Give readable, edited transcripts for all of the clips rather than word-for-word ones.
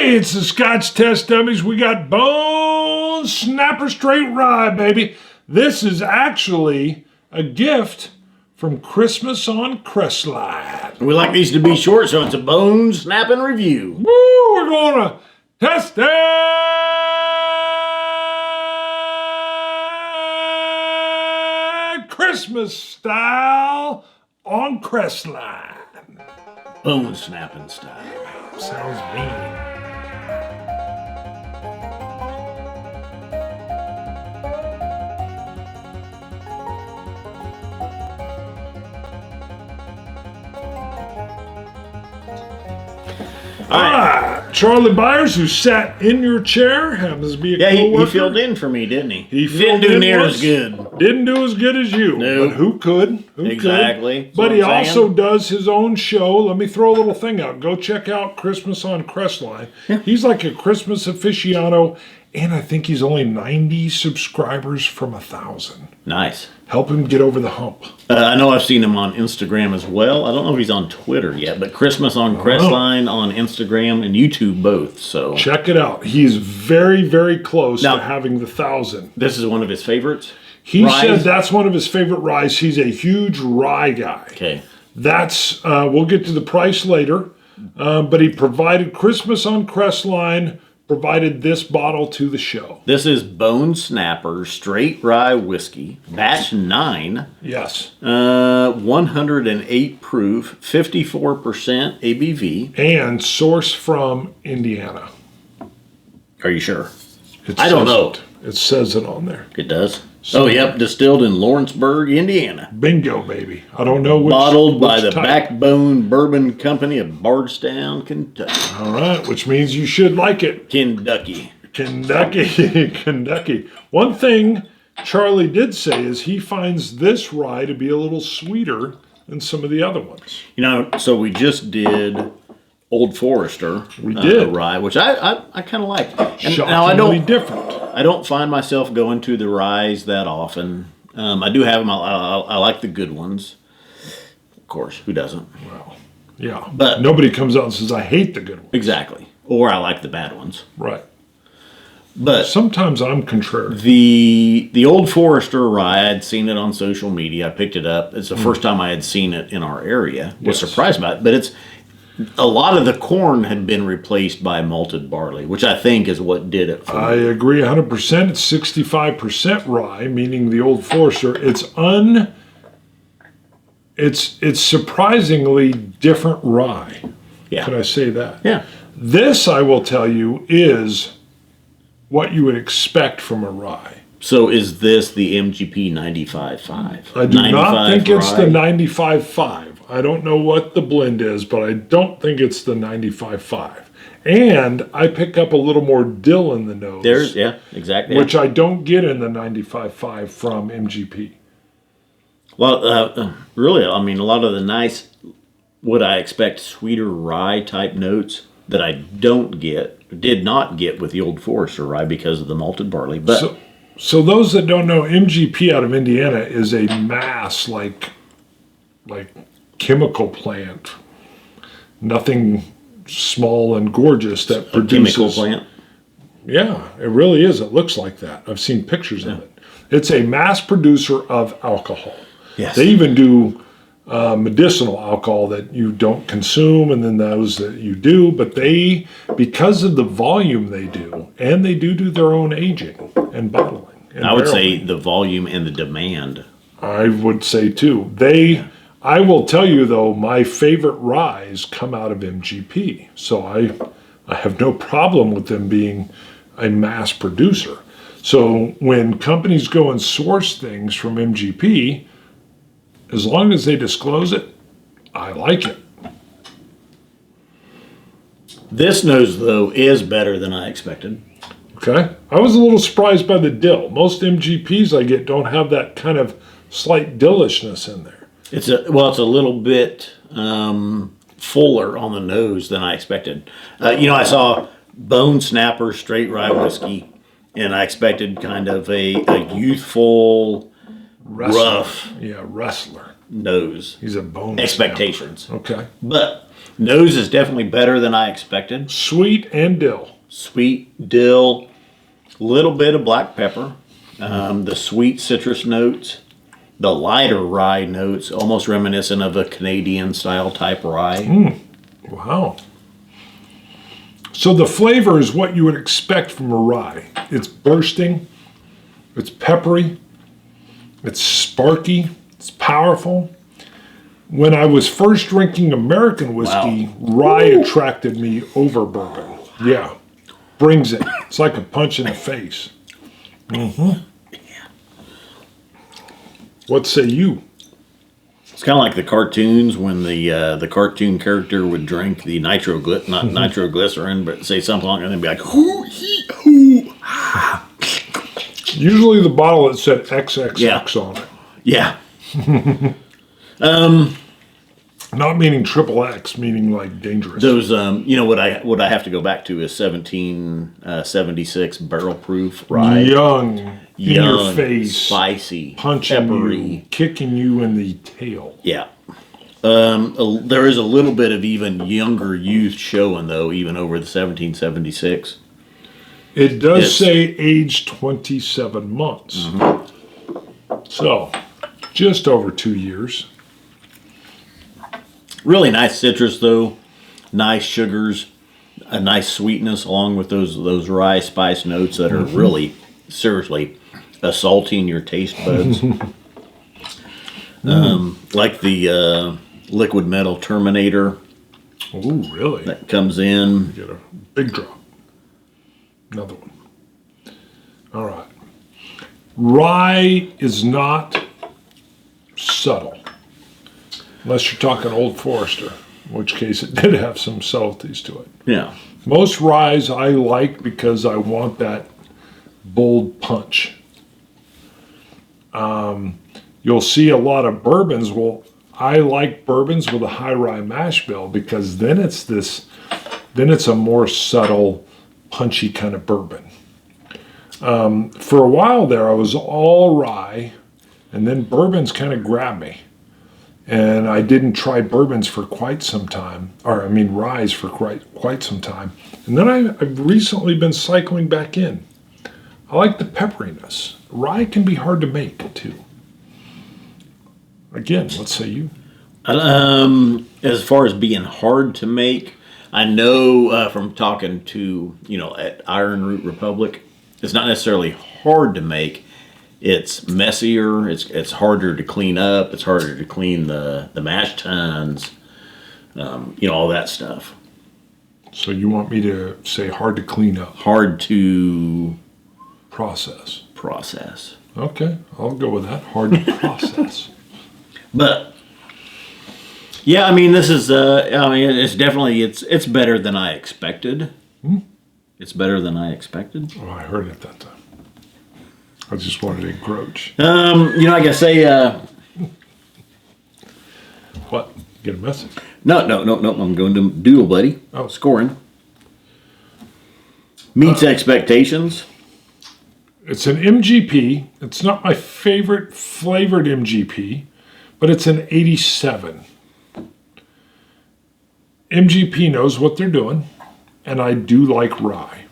Hey, it's the Scotch Test Dummies. We got Bone Snapper Straight Rye, baby. This is actually a gift from Christmas on Crestline. We like these to be short, so it's a bone snapping review. Woo! We're going to test it Christmas style on Crestline. Bone snapping style. Sounds mean. All right, Charlie Byers, who sat in your chair, happens to be a coworker. He filled in for me, didn't he? He didn't do near as good. Didn't do as good as you. No. But who could? Who Exactly. could? But he also does his own show. Let me throw a little thing out. Go check out Christmas on Crestline. Yeah. He's like a Christmas aficionado, and I think he's only 90 subscribers from 1,000. Nice. Help him get over the hump. I know I've seen him on Instagram as well. I don't know if he's on Twitter yet, but Christmas on Crestline on Instagram and YouTube both. So check it out. He's very, very close to having the 1,000. This is one of his favorites? He said that's one of his favorite ryes. He's a huge rye guy. Okay. That's, we'll get to the price later, but he provided Christmas on Crestline, provided this bottle to the show. This is Bone Snapper Straight Rye Whiskey, batch 9. Yes. 108 proof, 54% ABV. And sourced from Indiana. Are you sure? I don't know. It says it on there. It does? So, yep, distilled in Lawrenceburg, Indiana. Bingo, baby. I don't know which. Bottled by the type. Backbone Bourbon Company of Bardstown, Kentucky. All right, which means you should like it. Kentucky. Kentucky. One thing Charlie did say is he finds this rye to be a little sweeter than some of the other ones. You know, so we just did Old Forester. We did. Rye, which I kind of like. And shockingly different. I don't find myself going to the ryes that often. I do have them. I like the good ones. Of course, who doesn't? Well, yeah. But nobody comes out and says, I hate the good ones. Exactly. Or I like the bad ones. Right. But sometimes I'm contrary. The Old Forester rye, I had seen it on social media. I picked it up. It's the first time I had seen it in our area. Was surprised by it. But a lot of the corn had been replaced by malted barley, which I think is what did it for me. I agree 100%. It's 65% rye, meaning the Old Forester. It's surprisingly different rye. Yeah. Can I say that? Yeah. This, I will tell you, is what you would expect from a rye. So is this the MGP 95.5? I do not think it's rye? the 95.5. I don't know what the blend is, but I don't think it's the 95.5. And I pick up a little more dill in the nose. Exactly. Which I don't get in the 95.5 from MGP. Well, really, I mean, a lot of the nice, what I expect, sweeter rye type notes that I did not get with the Old Forester rye because of the malted barley. But so those that don't know, MGP out of Indiana is a mass like chemical plant. Nothing small and gorgeous that produces. Chemical plant? Yeah, it really is. It looks like that. I've seen pictures of it. It's a mass producer of alcohol. Yes. They even do medicinal alcohol that you don't consume and then those that you do, but they, because of the volume they do, and they do their own aging and bottling. And I would say the volume and the demand. I would say too. I will tell you though, my favorite ryes come out of MGP. So I have no problem with them being a mass producer. So when companies go and source things from MGP, as long as they disclose it, I like it. This nose, though, is better than I expected. Okay. I was a little surprised by the dill. Most MGPs I get don't have that kind of slight dillishness in there. It's a little bit fuller on the nose than I expected. I saw Bone Snapper Straight Rye Whiskey, and I expected kind of a youthful, rough. Yeah, wrestler. nose He's a bone expectations. snapper. Okay. But nose is definitely better than I expected. Sweet and dill. Sweet dill, little bit of black pepper, the sweet citrus notes, the lighter rye notes, almost reminiscent of a Canadian style type rye. Wow. So the flavor is what you would expect from a rye. It's bursting, it's peppery, it's sparky, it's powerful. When I was first drinking American whiskey, rye attracted me over bourbon. Yeah, brings it. It's like a punch in the face. What say you? It's kind of like the cartoons when the cartoon character would drink the not nitroglycerin, but say something like that and be like, hoo, hee, hoo. Usually the bottle that said XXX on it. Yeah. Not meaning triple X, meaning like dangerous. Those, what I have to go back to is 1776 barrel proof rye. Young, in your face, spicy, punching peppery, you, kicking you in the tail. Yeah. There is a little bit of even younger youth showing though, even over the 1776. It does say age 27 months. So, just over 2 years. Really nice citrus though, nice sugars, a nice sweetness along with those rye spice notes that are really seriously assaulting your taste buds. Like the liquid metal Terminator. Oh, really? That comes in. Get a big drop. Another one. All right. Rye is not subtle. Unless you're talking Old Forester, in which case it did have some subtleties to it. Yeah. Most ryes I like because I want that bold punch. You'll see a lot of bourbons. Well, I like bourbons with a high rye mash bill because then it's a more subtle, punchy kind of bourbon. For a while there, I was all rye, and then bourbons kind of grabbed me. And I didn't try bourbons for quite some time, ryes for quite some time. And then I've recently been cycling back in. I like the pepperiness. Rye can be hard to make, too. Again, let's say you. As far as being hard to make, I know from talking to, at Iron Root Republic, it's not necessarily hard to make. It's messier. It's harder to clean up. It's harder to clean the mash tuns. All that stuff. So you want me to say hard to clean up? Hard to process. Okay, I'll go with that. Hard to process. But yeah, this is. It's definitely it's better than I expected. It's better than I expected. Oh, I heard it that time. I just wanted to encroach. I gotta say. What? Get a message? No. I'm going to Doodle Buddy. Oh, scoring. Meets expectations. It's an MGP. It's not my favorite flavored MGP, but it's an 87. MGP knows what they're doing, and I do like rye.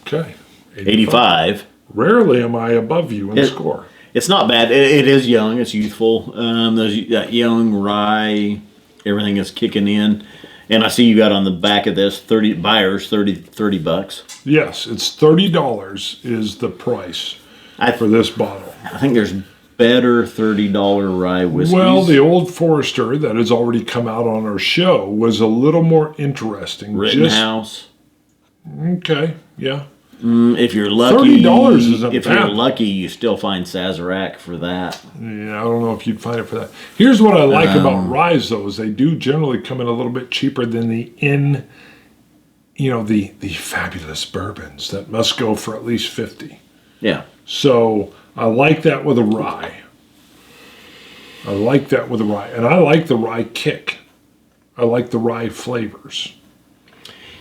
Okay. 85. Rarely am I above you in score. It's not bad. It is young. It's youthful. That young rye, everything is kicking in. And I see you got on the back of this 30 buyers, $30. Yes, it's $30 is the price for this bottle. I think there's better $30 rye whiskeys. Well, the Old Forester that has already come out on our show was a little more interesting. Rittenhouse. Okay, yeah. If you're lucky, $30 isn't if bad. you're lucky, you still find Sazerac for that. Yeah, I don't know if you'd find it for that. Here's what I like about ryes, though, is they do generally come in a little bit cheaper than the fabulous bourbons that must go for at least $50. Yeah. So I like that with a rye. And I like the rye kick. I like the rye flavors.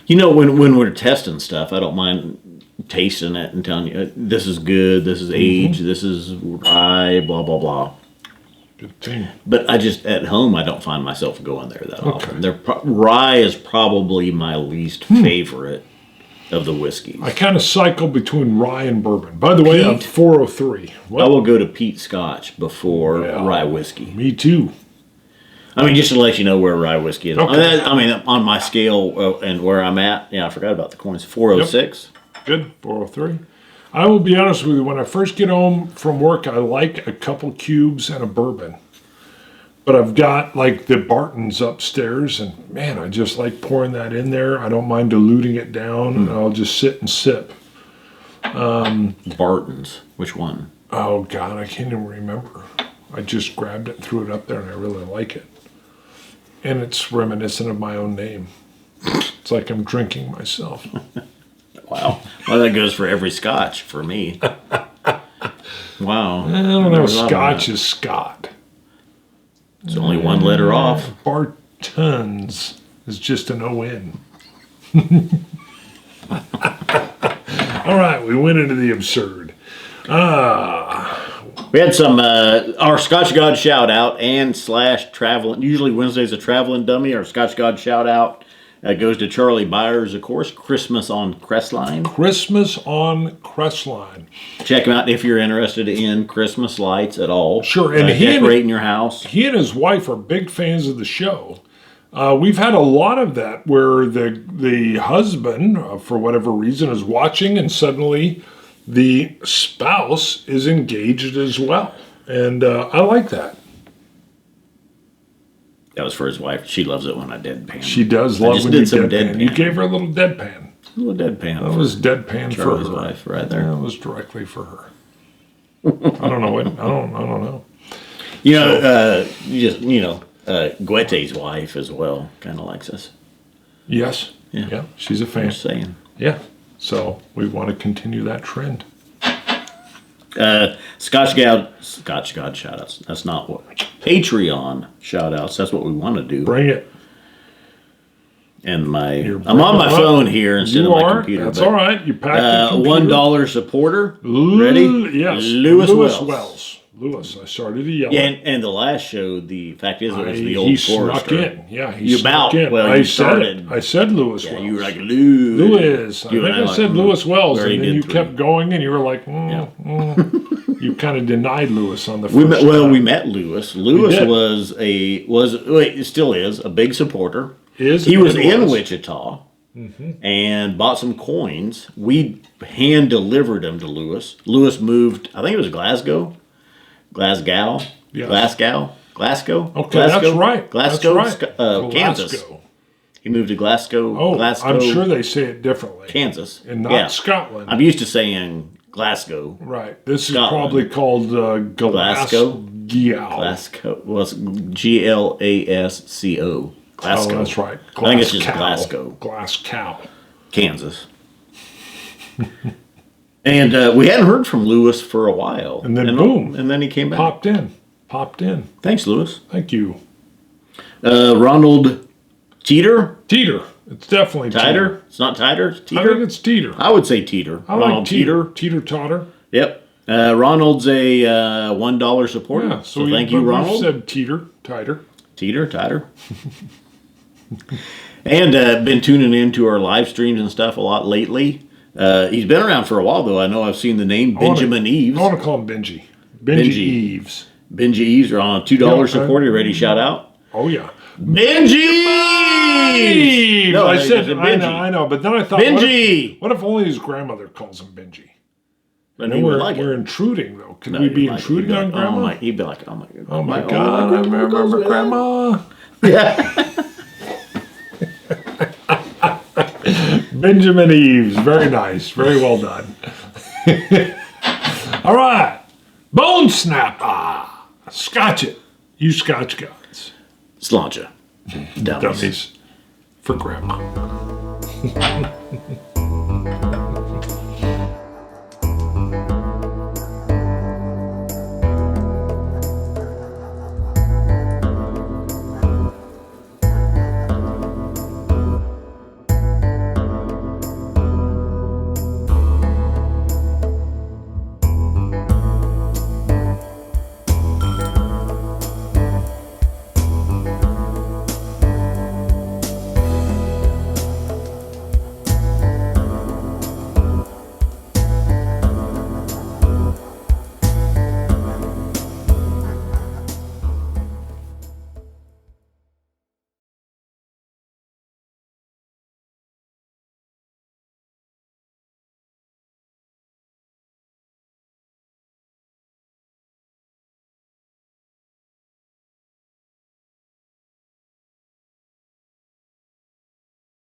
When we're testing stuff, I don't mind tasting it and telling you this is good, this is aged, this is rye, blah blah blah. Good thing. But I just, at home, I don't find myself going there that often. Rye is probably my least favorite of the whiskeys. I kind of cycle between rye and bourbon. By the way, I'm Pete? 403. I will go to Pete Scotch before rye whiskey. Me too. I mean, just to let you know where rye whiskey is. Okay. I mean, on my scale and where I'm at, I forgot about the coins. 406. Yep. Good, 403. I will be honest with you, when I first get home from work, I like a couple cubes and a bourbon. But I've got like the Bartons upstairs, and man, I just like pouring that in there. I don't mind diluting it down, and I'll just sit and sip. Bartons. Which one? Oh, God, I can't even remember. I just grabbed it and threw it up there, and I really like it. And it's reminiscent of my own name. It's like I'm drinking myself. Wow. Well, that goes for every Scotch for me. Wow. I don't know. Scotch is Scott. It's only one letter off. Bartons is just an O-N. All right, we went into the absurd. We had some, our Scotch God shout out and / traveling. Usually Wednesday's a traveling dummy. Our Scotch God shout out goes to Charlie Byers, of course. Christmas on Crestline. Christmas on Crestline. Check him out if you're interested in Christmas lights at all. Sure, and decorating your house. He and his wife are big fans of the show. We've had a lot of that where the husband, for whatever reason, is watching and suddenly the spouse is engaged as well. And I like that. That was for his wife. She loves it when I deadpan. She does love when you deadpan. You gave her a little deadpan. A little deadpan. That was deadpan for Charlie's her. Wife right there. That was directly for her. I don't know what. I don't know. You know, Guete's wife as well kind of likes us. Yes. Yeah. She's a fan. Just saying. Yeah. So we want to continue that trend. Scotch God shout outs. That's not what. Patreon shout outs. That's what we want to do. Bring it. And I'm on my phone here instead of my computer. That's all right. You packed the computer. $1 supporter. Ready? Yes. Lewis Wells. Lewis, I started to yell. Yeah, and the last show, the fact is, it was the old he Forester. snuck in. Yeah, he You snuck about, in. well, I you said started. it. I said Lewis Wells. You were like, Lewis. I think I said Lewis Wells, and then you 3. kept going, and you were like, You kind of denied Lewis on the first time. We met Lewis. Lewis still is a big supporter. He was in Wichita and bought some coins. We hand delivered them to Lewis. Lewis moved, I think it was Glasgow. Yes. Glasgow. Okay, that's right. Glasgow, That's right. Kansas. Glasgow. He moved to Glasgow. Oh, Glasgow, I'm sure they say it differently. Kansas, and not Scotland. I'm used to saying Glasgow. Right. This Scotland. is probably called Glasgow. Glasgow. Well, it's Glasco. Glasgow. Oh, that's right. I think it's just Glasgow. Glasgow. Kansas. And we hadn't heard from Lewis for a while. And then boom. And then he came back. Popped in. Thanks, Lewis. Thank you. Ronald Teeter? Teeter. It's definitely Teeter. It's not Teeter? It's Teeter? I think it's Teeter. I would say Teeter. I like Ronald Teeter. Teeter-totter. Yep. Ronald's a $1 supporter. Yeah, so thank you, Ronald. Said Teeter. Teeter. And been tuning into our live streams and stuff a lot lately. He's been around for a while, though. I know I've seen the name Benjamin Eves. I want to call him Benji. Benji Eves. Benji Eves are on a $2 support. You ready to shout out? Oh, yeah. Benji! No, I said Benji. I know, but then I thought, Benji! What if only his grandmother calls him Benji? And we're intruding, though. Could we be intruding on Grandma? He'd be like, oh my God, I remember Grandma. Yeah. Benjamin Eves. Very nice. Very well done. All right. Bone Snapper. Scotch It. You Scotch gods. Sláinte. Dummies. For Grandma.